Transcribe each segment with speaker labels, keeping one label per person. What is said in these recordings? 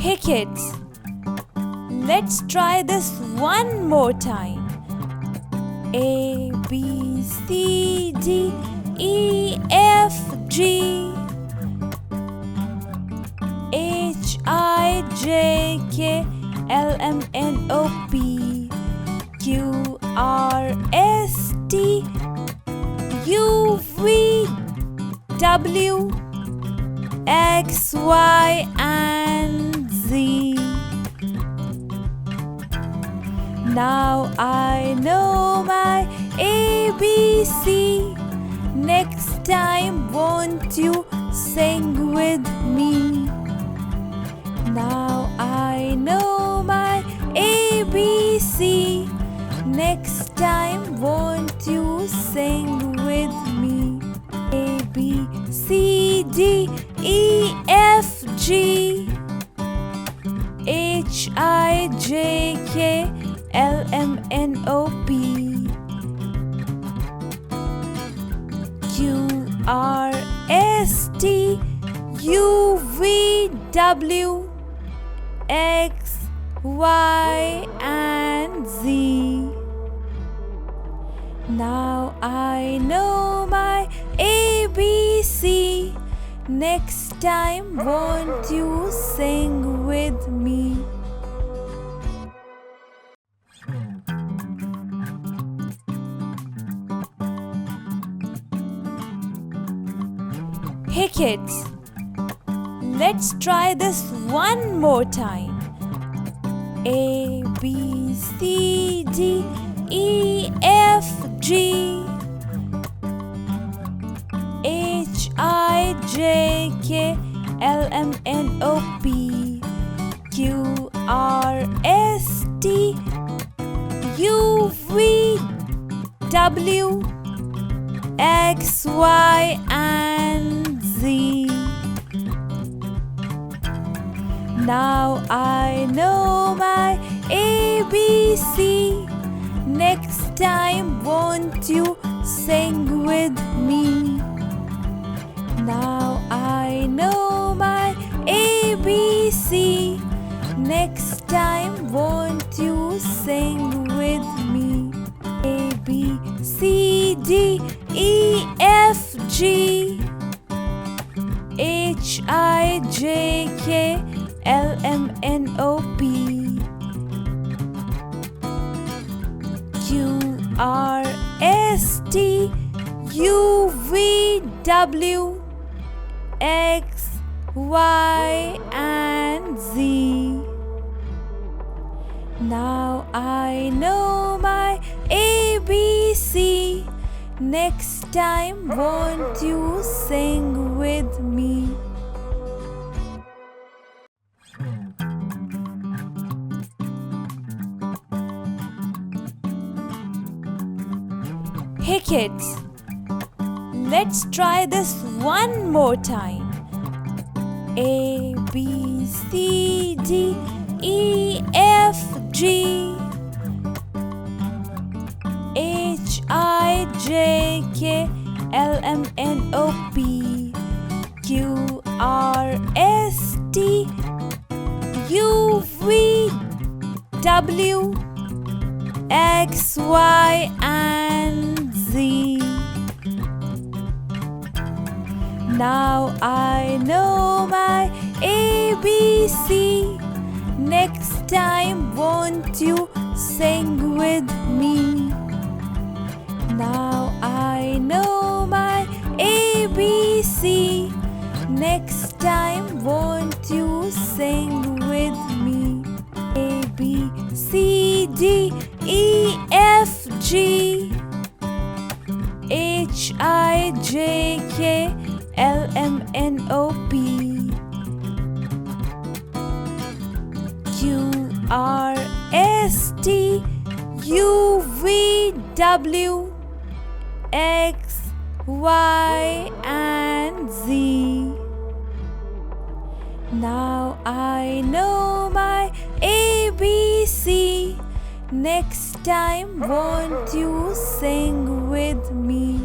Speaker 1: Hey kids, let's try this one more time. A, B, C, D, E, F, G, H, I, J, K, L, M, N, O, P, Q, R, S, T, U, V, W, X, Y, and Z. Now I know my ABC. Next time, won't you sing with me? Now I know my ABC. Next time, won't you sing with me? A, B, C, D, E, F, G, H, I, J, K, L, M, N, O, P, Q, R, S, T, U, V, W, X, Y, and Z. Now I know my ABC. Next time, won't you sing with me? Hey kids, let's try this one more time. A, B, C, D, E, F, G, H, I, J, K, L, M, N, O, P, Q, R, S, T, U, V, W, X, Y, and Z. Now I know my ABC. Next time, won't you sing with me? Now I know my ABC. Next time, won't you sing with me? A, B, C, D, E, F, G, H, I, J, K, L, M, N, O, P, Q, R, S, T, U, V, W, X, Y, and Z. Now I know my ABC. Next time, won't you sing with me? Hey kids, let's try this one more time. A, B, C, D, E, F, G, H, I, J, K, L, M, N, O, P, Q, R, S, T, U, V, W, X, Y, and Z. Now I know my ABC. Next time, won't you sing with me? Now I know my ABC. Next time, won't you sing with me? A, B, C, D, E, F, G, H, I, J, K, L, M, N, O, P, Q, R, S, T, U, V, W, X, Y, and Z. Now I know my ABC. Next time, won't you sing with me?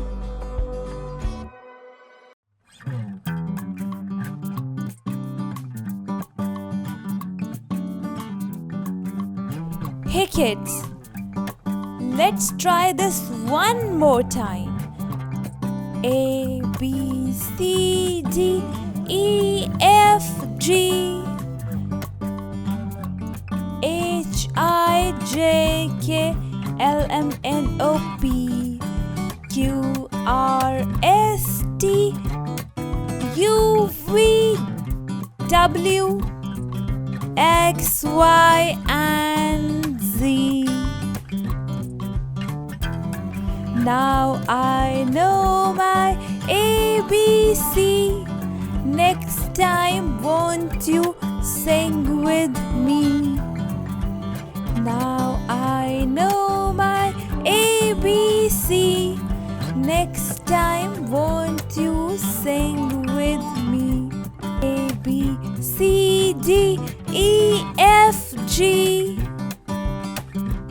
Speaker 1: Hey kids, let's try this one more time. A, B, C, D, E, F, G, H, I, J, K, L, M, N, O, P, Q, R, S, T, U, V, W, X, Y, and Z. Now I know my ABC. Next time, won't you sing with me? Now I know my ABC. Next time, won't you sing with me? A, B, C, D, E, F, G,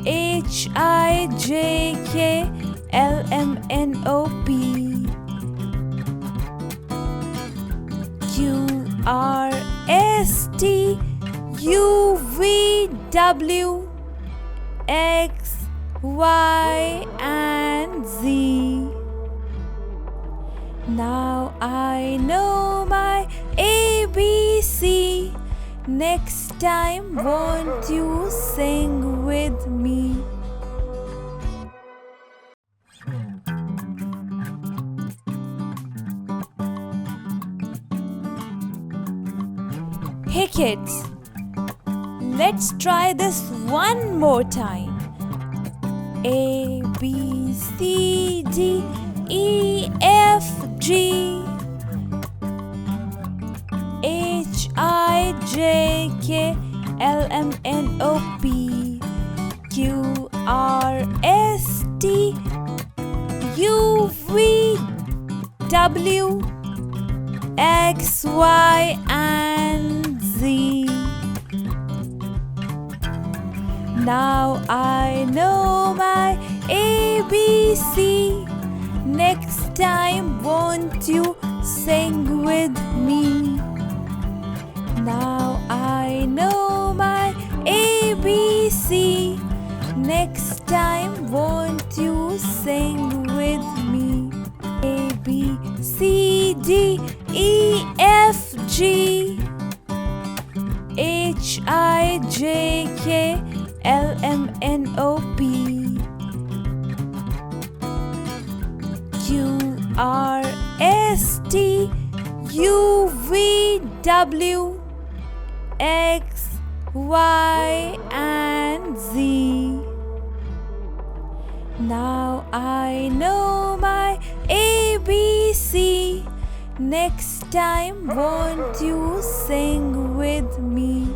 Speaker 1: H, I, J, K, L, M, N, O, P, Q, R, S, T, U, V, W, X, Y, and Z. Now I know my ABC. Next time, won't you sing with me? Hey kids, let's try this one more time. A, B, C, D, E, F, G, H, I, J, K, L, M, N, O, P, Q, R, S, T, U, V, W, X, Y, and Z. Now I know my ABC. Next time, won't you sing with me? Now I know my ABC. Next time, won't you sing with me? A, B, C, D, E, F, G, H, I, J, K, L, M, N, O, P, Q, R, S, T, U, V, W, X, Y, and Z. Now I know my ABC. Next time, won't you sing with me?